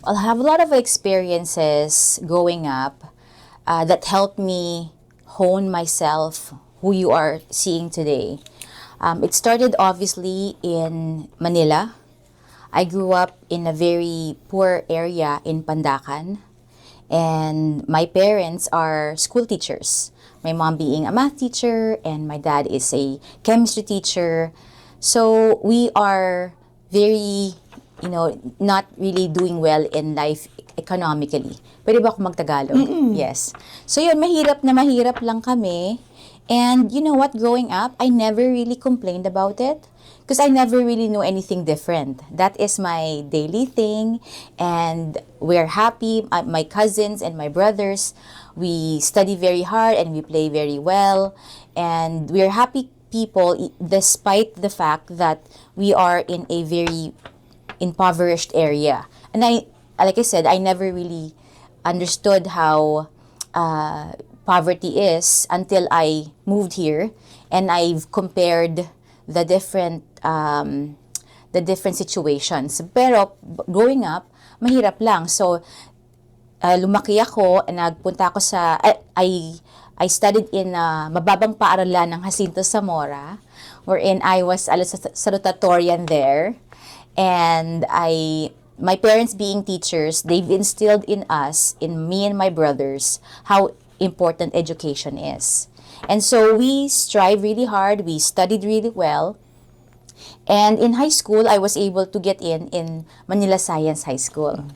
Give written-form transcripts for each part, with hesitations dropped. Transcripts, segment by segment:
I'll have a lot of experiences growing up that helped me hone myself, who you are seeing today. It started obviously in Manila. I grew up in a very poor area in Pandacan, and my parents are school teachers. My mom being a math teacher, and my dad is a chemistry teacher. So we are very, not really doing well in life economically. Pwede ba ako magtagalog? Yes. So yun, mahirap na mahirap lang kami. And you know what, growing up, I never really complained about it because I never really knew anything different. That is my daily thing, and we're happy. My cousins and my brothers, we study very hard and we play very well, and we're happy people despite the fact that we are in a very impoverished area. And like I said, I never really understood how poverty is until I moved here, and I've compared the different situations. Pero growing up, mahirap lang. So lumaki ako, nagpunta ako sa I studied in mababang paaralan ng Jacinto Zamora, wherein I was a salutatorian there. And my parents being teachers, they've instilled in us, in me and my brothers, how important education is. And so we strive really hard, we studied really well. And in high school, I was able to get in Manila Science High School.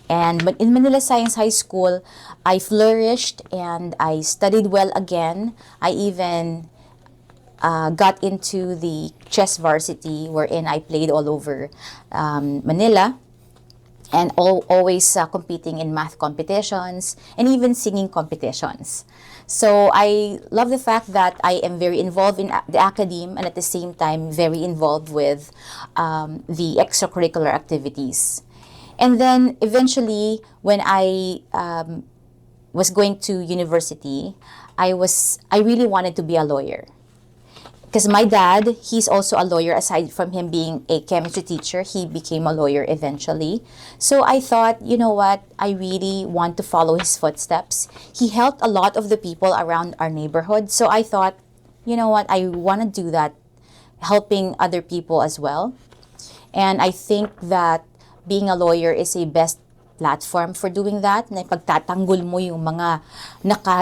And in Manila Science High School, I flourished and I studied well again. I even got into the chess varsity, wherein I played all over Manila, and always competing in math competitions and even singing competitions. So I love the fact that I am very involved in the academe, and at the same time very involved with the extracurricular activities. And then eventually, when I was going to university, I really wanted to be a lawyer. Because my dad, he's also a lawyer. Aside from him being a chemistry teacher, he became a lawyer eventually. So I thought, you know what, I really want to follow his footsteps. He helped a lot of the people around our neighborhood. So I thought, you know what, I want to do that, helping other people as well. And I think that being a lawyer is a best platform for doing that, na pagtatanggol mo yung mga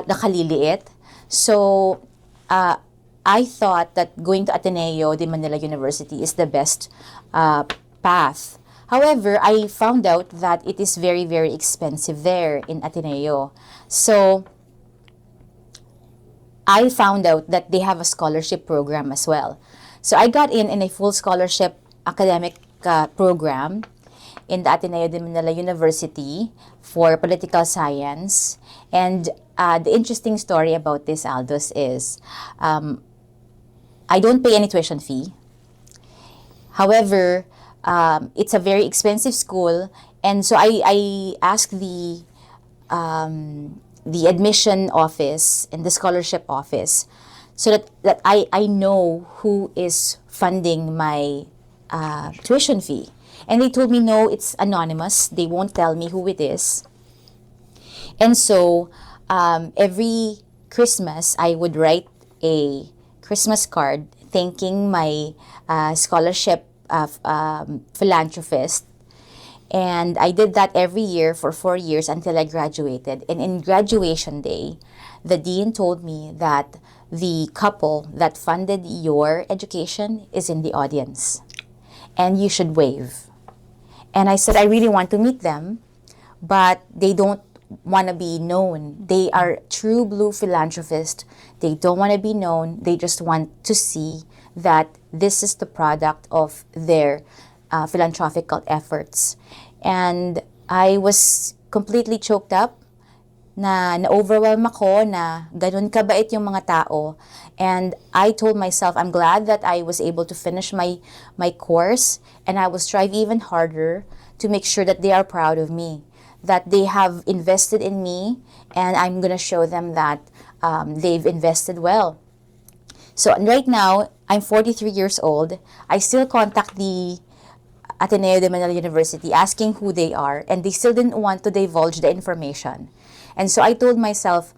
nakaliliit. So, I thought that going to Ateneo de Manila University is the best path. However, I found out that it is very, very expensive there in Ateneo. So, I found out that they have a scholarship program as well. So, I got in a full scholarship academic program in the Ateneo de Manila University for political science. And the interesting story about this, Aldous, is I don't pay any tuition fee. However, it's a very expensive school, and so I asked the admission office and the scholarship office so that I know who is funding my tuition fee. And they told me, no, it's anonymous. They won't tell me who it is. And so every Christmas, I would write a Christmas card thanking my scholarship philanthropist. And I did that every year for 4 years until I graduated. And in graduation day, the dean told me that the couple that funded your education is in the audience, and you should wave. And I said, I really want to meet them, but they don't want to be known. They are true blue philanthropists. They don't want to be known. They just want to see that this is the product of their philanthropical efforts. And I was completely choked up, na-overwhelm ako na ganun kabait yung mga tao. And I told myself, I'm glad that I was able to finish my course, and I will strive even harder to make sure that they are proud of me, that they have invested in me, and I'm gonna show them that they've invested well. So right now, I'm 43 years old. I still contact the Ateneo de Manila University, asking who they are, and they still didn't want to divulge the information. And so I told myself,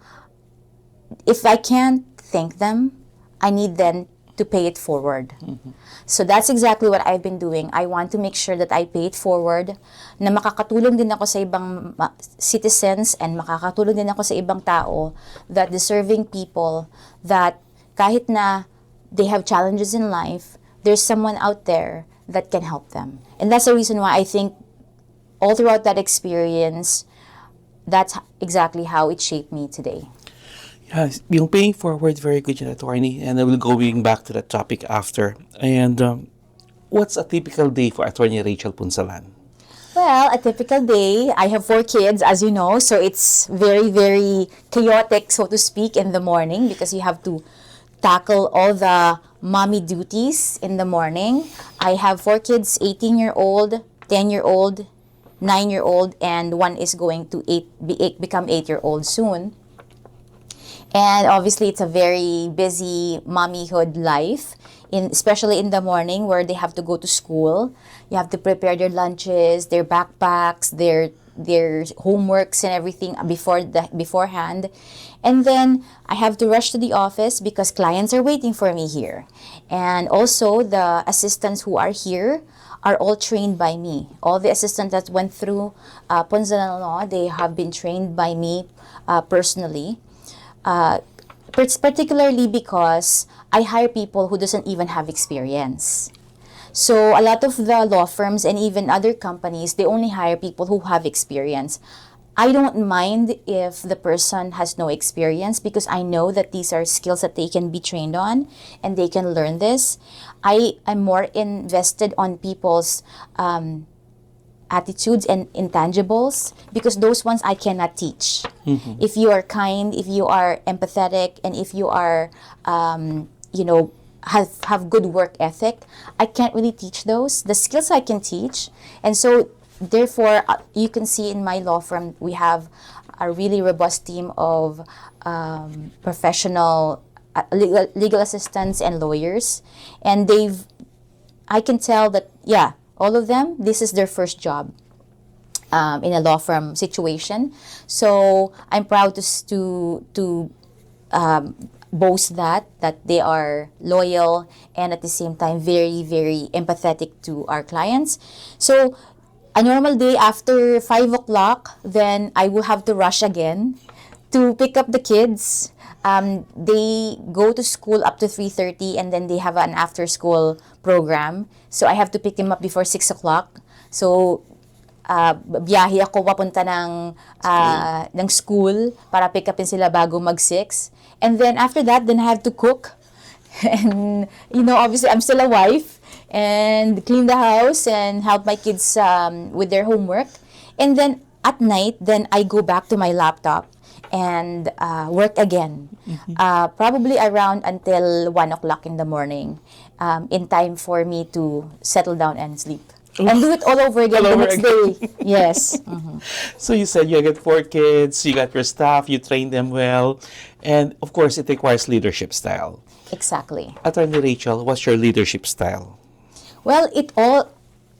if I can't thank them, I need them to pay it forward. So that's exactly what I've been doing. I want to make sure that I pay it forward, na makakatulong din ako sa ibang citizens and makakatulong din ako sa ibang tao, that deserving people, that kahit na they have challenges in life, there's someone out there that can help them. And that's the reason why I think all throughout that experience, that's exactly how it shaped me today. Yes, yung paying forward, very good yun, attorney. And I will going back to that topic after. And what's a typical day for Attorney Rachel Punzalan? Well, a typical day, I have 4 kids, as you know, so it's very, very chaotic, so to speak, in the morning because you have to tackle all the mommy duties in the morning. I have 4 kids, 18-year-old, 10-year-old, 9-year-old, and one is going to become 8-year-old soon. And obviously, it's a very busy mommyhood life, especially in the morning where they have to go to school. You have to prepare their lunches, their backpacks, their homeworks and everything beforehand. And then I have to rush to the office because clients are waiting for me here. And also, the assistants who are here are all trained by me. All the assistants that went through Punzalan Law, they have been trained by me personally. Particularly because I hire people who doesn't even have experience. So a lot of the law firms and even other companies, they only hire people who have experience. I don't mind if the person has no experience because I know that these are skills that they can be trained on and they can learn this. I am more invested on people's attitudes and intangibles because those ones I cannot teach. If you are kind, if you are empathetic, and if you are, have good work ethic, I can't really teach those. The skills I can teach. And so, therefore, you can see in my law firm, we have a really robust team of professional legal assistants and lawyers. And I can tell that, yeah, all of them, this is their first job in a law firm situation. So I'm proud to boast that they are loyal and at the same time very, very empathetic to our clients. So a normal day after 5 o'clock, then I will have to rush again to pick up the kids. They go to school up to 3:30 and then they have an after-school program. So I have to pick them up before 6 o'clock. So biyahe ako papunta ng school para pick upin sila bago mag-6. And then after that, then I have to cook. And, obviously I'm still a wife and clean the house and help my kids with their homework. And then at night, then I go back to my laptop and work again. Probably around until 1 o'clock in the morning, in time for me to settle down and sleep. And do it all over again the next day. Yes. So you said you got 4 kids, you got your staff, you train them well, and of course it requires leadership style. Exactly. Attorney Rachel, what's your leadership style? Well, it all,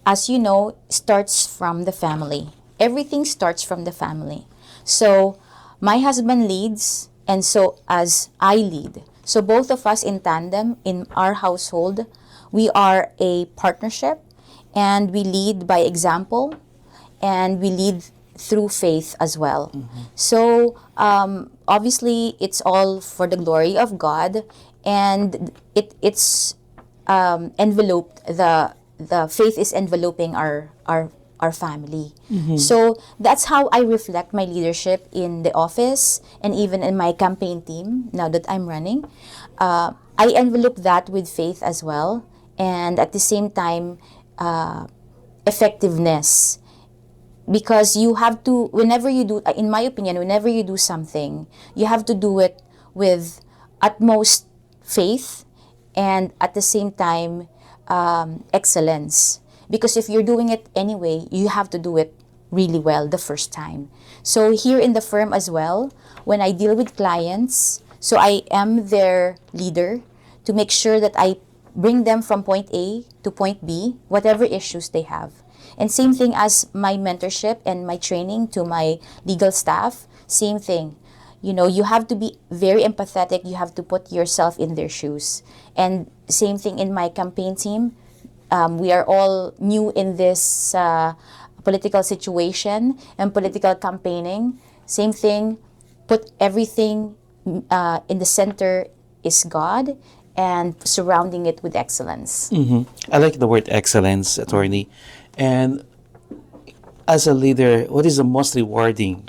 as you know, starts from the family. Everything starts from the family. So my husband leads, and so as I lead. So both of us in tandem in our household, we are a partnership, and we lead by example, and we lead through faith as well. So obviously, it's all for the glory of God, and it's enveloped. The faith is enveloping our family. So that's how I reflect my leadership in the office and even in my campaign team now that I'm running. I envelope that with faith as well, and at the same time, effectiveness. Because you have to, whenever you do, in my opinion, whenever you do something, you have to do it with utmost faith and at the same time, excellence. Because if you're doing it anyway, you have to do it really well the first time. So here in the firm as well, when I deal with clients, so I am their leader to make sure that I bring them from point A to point B, whatever issues they have. And same thing as my mentorship and my training to my legal staff, same thing. You know, you have to be very empathetic. You have to put yourself in their shoes. And same thing in my campaign team. We are all new in this political situation and political campaigning. Same thing, put everything in the center is God and surrounding it with excellence. I like the word excellence, attorney. And as a leader, what is the most rewarding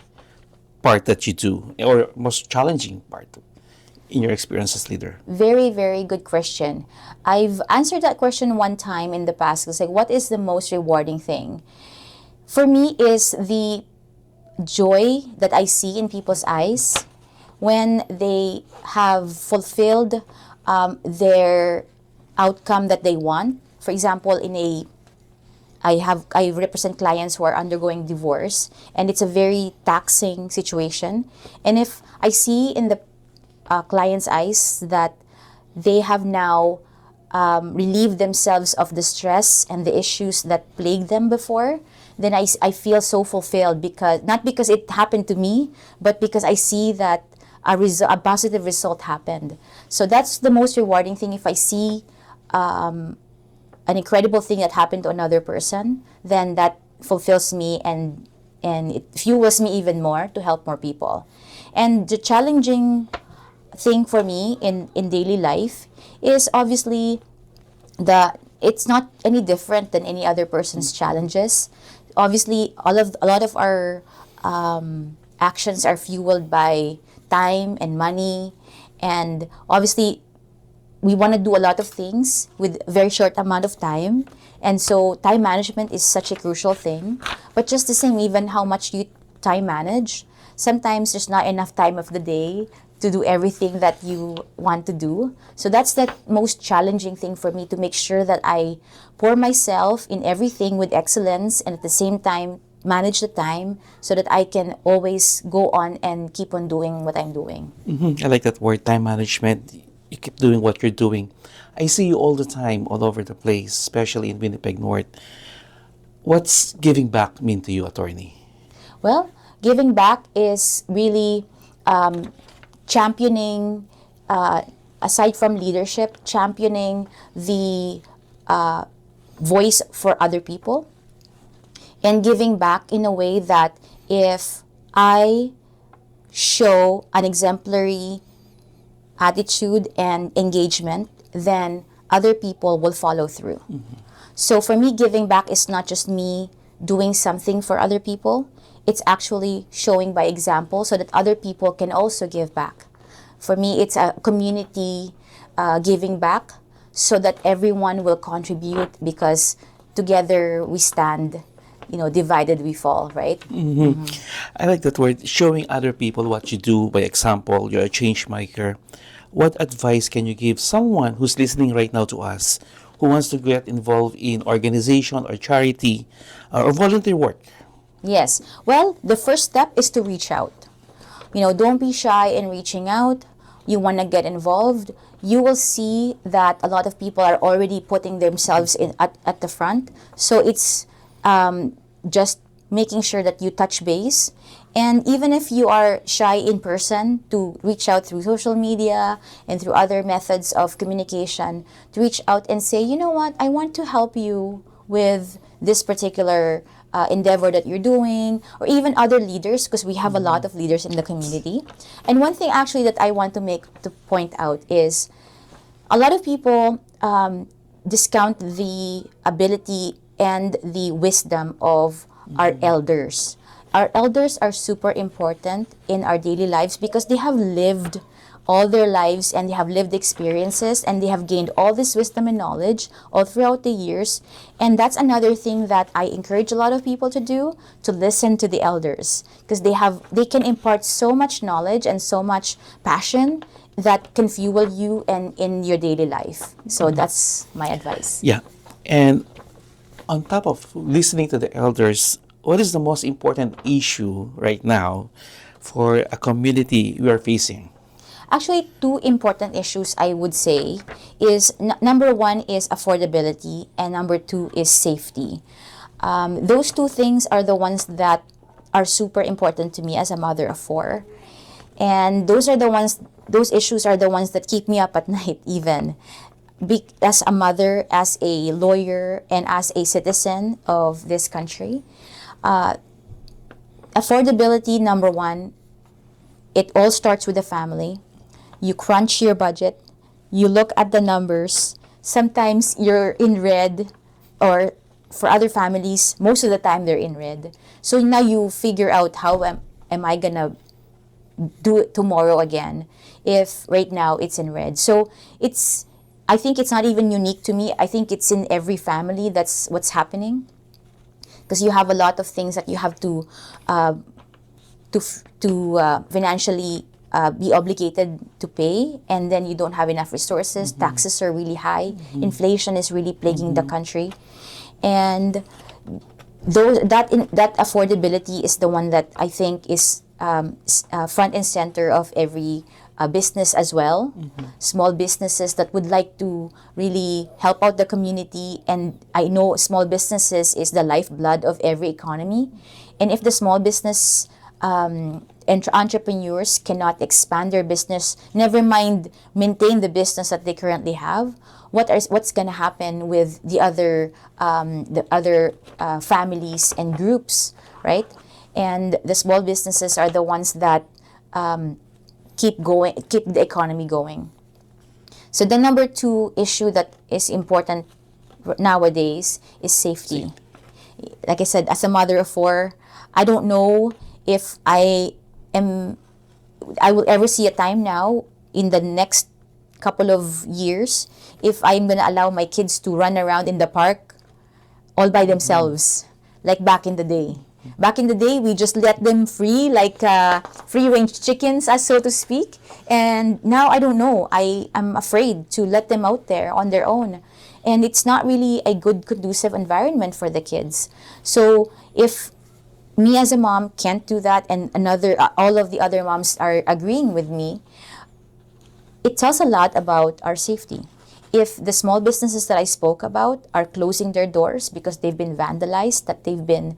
part that you do, or most challenging part in your experience as leader? Very, very good question. I've answered that question one time in the past. It's like, what is the most rewarding thing? For me, is the joy that I see in people's eyes when they have fulfilled their outcome that they want. For example, I represent clients who are undergoing divorce, and it's a very taxing situation. And if I see in the client's eyes that they have now relieved themselves of the stress and the issues that plagued them before, then I feel so fulfilled, because not because it happened to me, but because I see that a positive result happened. So that's the most rewarding thing. If I see an incredible thing that happened to another person, then that fulfills me, and it fuels me even more to help more people. And the challenging thing for me in daily life is obviously it's not any different than any other person's challenges. Obviously, a lot of our actions are fueled by time and money, and obviously we want to do a lot of things with a very short amount of time, and so time management is such a crucial thing. But just the same, even how much you time manage, sometimes there's not enough time of the day to do everything that you want to do. So that's the most challenging thing for me, to make sure that I pour myself in everything with excellence, and at the same time manage the time so that I can always go on and keep on doing what I'm doing. I like that word, time management. You keep doing what you're doing. I see you all the time, all over the place, especially in Winnipeg North. What's giving back mean to you, attorney? Well, giving back is really championing, aside from leadership, championing the voice for other people, and giving back in a way that if I show an exemplary attitude and engagement, then other people will follow through. So for me, giving back is not just me doing something for other people. It's actually showing by example so that other people can also give back. For me, it's a community giving back so that everyone will contribute, because together we stand, divided we fall, right? I like that word, showing other people what you do by example. You're a change maker. What advice can you give someone who's listening right now to us, who wants to get involved in organization or charity or volunteer work? Yes. Well, the first step is to reach out. Don't be shy in reaching out. You want to get involved. You will see that a lot of people are already putting themselves in at the front. So it's just making sure that you touch base. And even if you are shy in person, to reach out through social media and through other methods of communication, to reach out and say, you know what, I want to help you with this particular endeavor that you're doing, or even other leaders, because we have a lot of leaders in the community. And one thing actually that I want to point out is a lot of people discount the ability and the wisdom of our elders. Our elders are super important in our daily lives because they have lived all their lives, and they have lived experiences, and they have gained all this wisdom and knowledge all throughout the years. And that's another thing that I encourage a lot of people to do, to listen to the elders, because they can impart so much knowledge and so much passion that can fuel you and in your daily life. So that's my advice. Yeah. And on top of listening to the elders, what is the most important issue right now for a community we are facing? Actually, two important issues I would say is number one is affordability, and number two is safety. Those two things are the ones that are super important to me as a mother of four. And those issues are the ones that keep me up at night, even. As a mother, as a lawyer, and as a citizen of this country. Affordability, number one, it all starts with the family. You crunch your budget, you look at the numbers. Sometimes you're in red, or for other families, most of the time they're in red. So now you figure out how am I gonna do it tomorrow again if right now it's in red. So I think it's not even unique to me. I think it's in every family that's what's happening, because you have a lot of things that you have to financially be obligated to pay, and then you don't have enough resources. Taxes are really high. Inflation is really plaguing the country, and that affordability is the one that I think is front and center of every business as well. Small businesses that would like to really help out the community, and I know small businesses is the lifeblood of every economy. And if the small business entrepreneurs cannot expand their business, never mind maintain the business that they currently have, what's going to happen with the other families and groups, right? And the small businesses are the ones that keep the economy going. So the number two issue that is important nowadays is safety. Like I said, as a mother of four, I don't know if I will ever see a time now in the next couple of years if I'm gonna allow my kids to run around in the park all by themselves, like back in the day. Back in the day, we just let them free, like free-range chickens, as so to speak. And now I don't know. I am afraid to let them out there on their own, and it's not really a good, conducive environment for the kids. So if me as a mom can't do that, and all of the other moms are agreeing with me, it tells a lot about our safety. If the small businesses that I spoke about are closing their doors because they've been vandalized, that they've been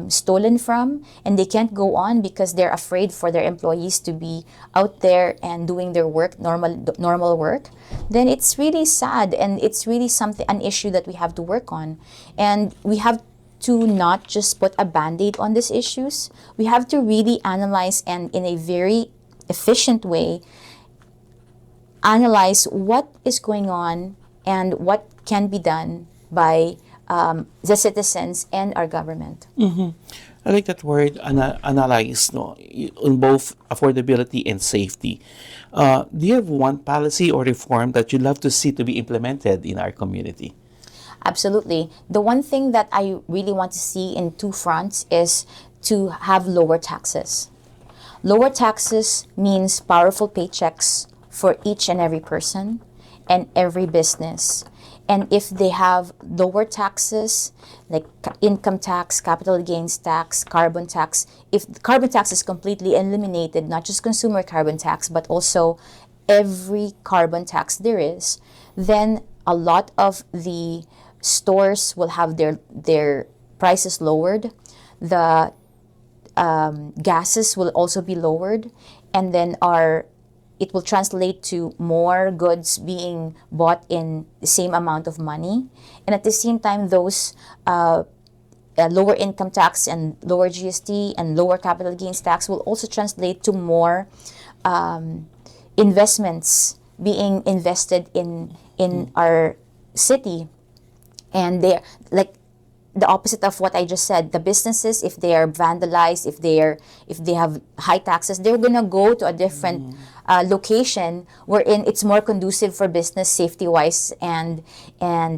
stolen from, and they can't go on because they're afraid for their employees to be out there and doing their work, normal work, then it's really sad, and it's really an issue that we have to work on. And we have to not just put a band-aid on these issues. We have to really analyze, and in a very efficient way, analyze what is going on and what can be done by the citizens and our government. I like that word, analyze, no, on both affordability and safety. Do you have one policy or reform that you'd love to see to be implemented in our community? Absolutely. The one thing that I really want to see in two fronts is to have lower taxes. Lower taxes means powerful paychecks for each and every person and every business. And if they have lower taxes, like income tax, capital gains tax, carbon tax, if the carbon tax is completely eliminated, not just consumer carbon tax, but also every carbon tax there is, then a lot of the stores will have their prices lowered. The gases will also be lowered, and then it will translate to more goods being bought in the same amount of money. And at the same time, those lower income tax and lower GST and lower capital gains tax will also translate to more investments being invested in our city. And they're like the opposite of what I just said. The businesses, if they are vandalized, if they have high taxes, they're gonna go to a different location wherein it's more conducive for business, safety-wise and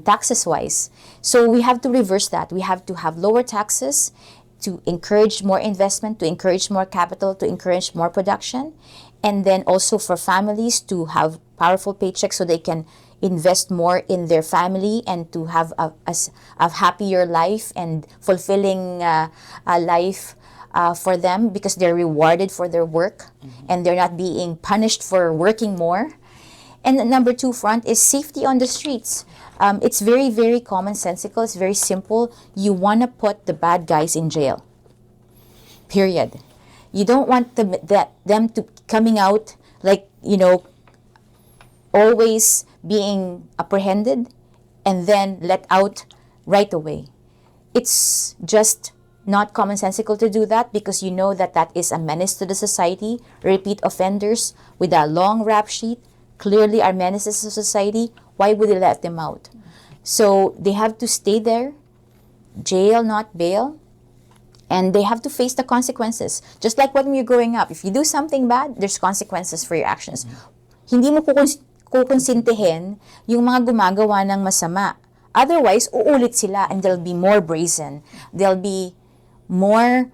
taxes-wise. So we have to reverse that. We have to have lower taxes to encourage more investment, to encourage more capital, to encourage more production, and then also for families to have powerful paychecks so they can invest more in their family and to have a happier life and fulfilling life for them because they're rewarded for their work and they're not being punished for working more. And the number two front is safety on the streets. It's very, very commonsensical. It's very simple. You want to put the bad guys in jail. Period. You don't want them to coming out like, always being apprehended and then let out right away. It's just not commonsensical to do that because you know that is a menace to the society. Repeat offenders with a long rap sheet clearly are menaces to society. Why would they let them out? So they have to stay there, jail, not bail, and they have to face the consequences. Just like when we're growing up, if you do something bad, there's consequences for your actions. Hindi mo kukonsintihin yung mga gumagawa ng masama. Otherwise, uulit sila and they'll be more brazen. They'll be more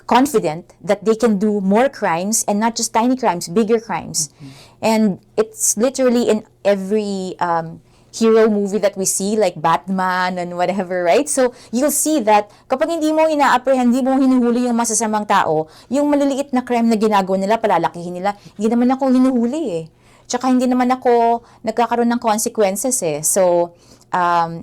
confident that they can do more crimes and not just tiny crimes, bigger crimes. And it's literally in every hero movie that we see, like Batman and whatever, right? So, you'll see that kapag hindi mo ina-apprehend, hindi mo hinuhuli yung masasamang tao, yung maliliit na crime na ginagawa nila, palalakihin nila, hindi naman ako hinuhuli eh. Tsaka hindi naman ako nagkakaroon ng consequences eh. So,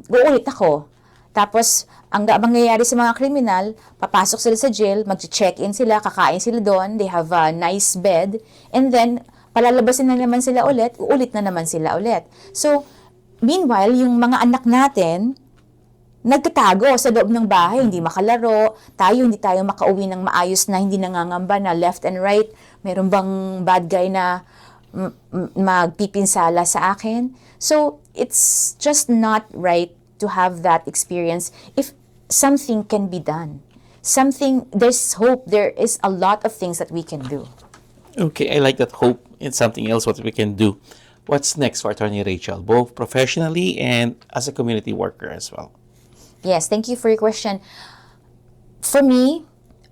uulit ako. Tapos, ang mangyayari sa mga kriminal, papasok sila sa jail, mag-check-in sila, kakain sila doon, they have a nice bed, and then, palalabasin na naman sila ulit, uulit na naman sila ulit. So, meanwhile, yung mga anak natin, nagtatago sa loob ng bahay, hindi makalaro, hindi tayo makauwi ng maayos na hindi nangangamba na left and right, meron bang bad guy na magpipinsala sa akin. So, it's just not right to have that experience if something can be done. There's hope. There is a lot of things that we can do. Okay, I like that hope in something else what we can do. What's next for Attorney Rachel, both professionally and as a community worker as well? Yes, thank you for your question. For me,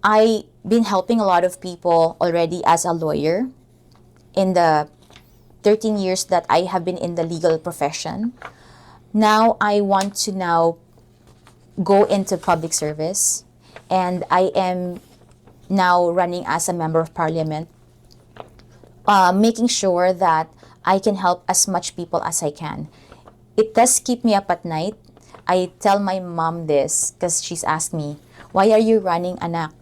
I've been helping a lot of people already as a lawyer in the 13 years that I have been in the legal profession. Now, I want to go into public service, and I am now running as a member of parliament, making sure that I can help as much people as I can. It does keep me up at night. I tell my mom this because she's asked me, why are you running, anak?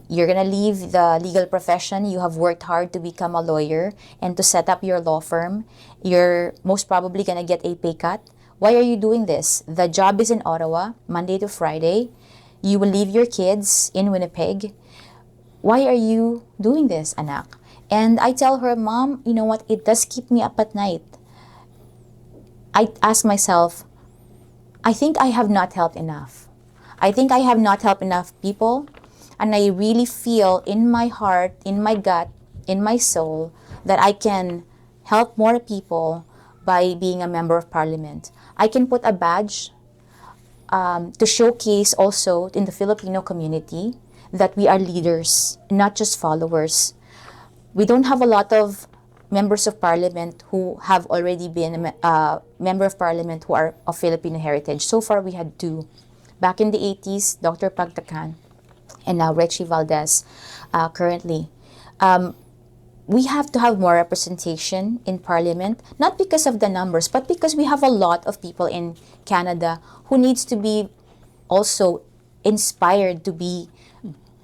You're gonna leave the legal profession. You have worked hard to become a lawyer and to set up your law firm. You're most probably gonna get a pay cut. Why are you doing this? The job is in Ottawa, Monday to Friday. You will leave your kids in Winnipeg. Why are you doing this, anak? And I tell her, Mom, you know what? It does keep me up at night. I ask myself, I think I have not helped enough. I think I have not helped enough people. And I really feel in my heart, in my gut, in my soul, that I can help more people by being a member of parliament. I can put a badge to showcase also in the Filipino community that we are leaders, not just followers. We don't have a lot of members of parliament who have already been a member of parliament who are of Filipino heritage. So far, we had two. Back in the 80s, Dr. Pagtacan, and now Richie Valdez currently. We have to have more representation in parliament, not because of the numbers, but because we have a lot of people in Canada who needs to be also inspired to be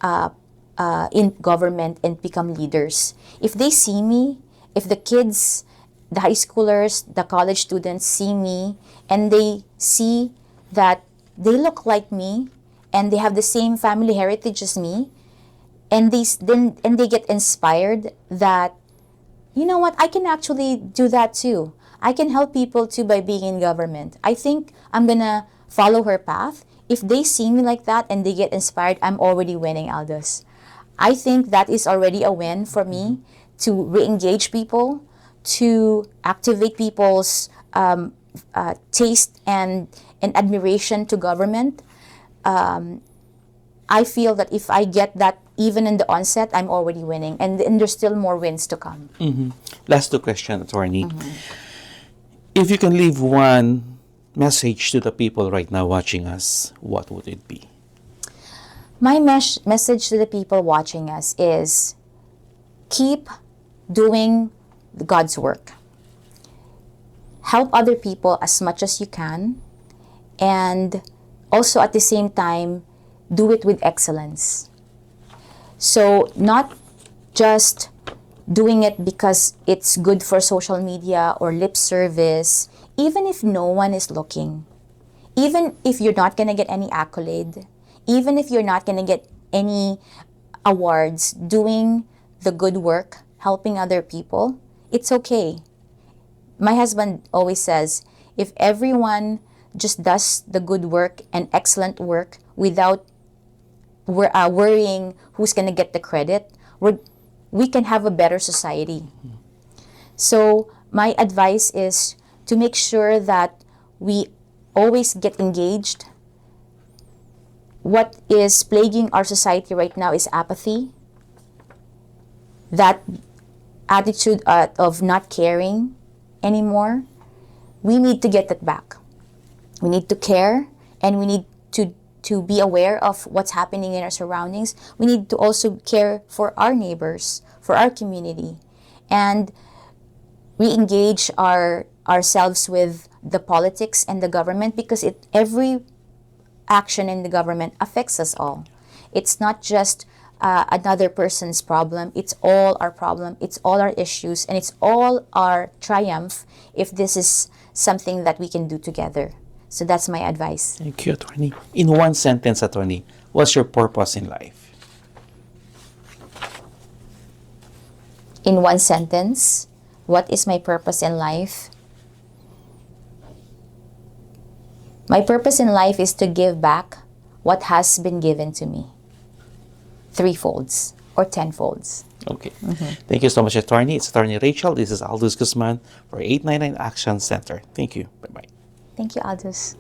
in government and become leaders. If they see me, if the kids, the high schoolers, the college students see me, and they see that they look like me, and they have the same family heritage as me, and they get inspired that, you know what, I can actually do that too. I can help people too by being in government. I think I'm gonna follow her path. If they see me like that and they get inspired, I'm already winning, Aldous. I think that is already a win for me to re-engage people, to activate people's taste and admiration to government. I feel that if I get that even in the onset, I'm already winning. And there's still more wins to come. Mm-hmm. Last two questions, Attorney. If you can leave one message to the people right now watching us, what would it be? My message to the people watching us is keep doing God's work. Help other people as much as you can, and also at the same time, do it with excellence. So, not just doing it because it's good for social media or lip service, even if no one is looking, even if you're not going to get any accolade, even if you're not going to get any awards, doing the good work, helping other people, it's okay. My husband always says, if everyone just does the good work and excellent work without worrying who's going to get the credit, we can have a better society. So my advice is to make sure that we always get engaged. What is plaguing our society right now is apathy. That attitude of not caring anymore. We need to get that back. We need to care, and we need to be aware of what's happening in our surroundings. We need to also care for our neighbors, for our community, and re-engage ourselves with the politics and the government, because every action in the government affects us all. It's not just another person's problem. It's all our problem. It's all our issues, and it's all our triumph if this is something that we can do together. So that's my advice. Thank you, Attorney. In one sentence, Attorney, what's your purpose in life? In one sentence, what is my purpose in life? My purpose in life is to give back what has been given to me. Threefolds or tenfolds. Okay. Thank you so much, Attorney. It's Attorney Rachel. This is Aldous Guzman for 899 Action Center. Thank you. Bye-bye. Thank you, Aldous.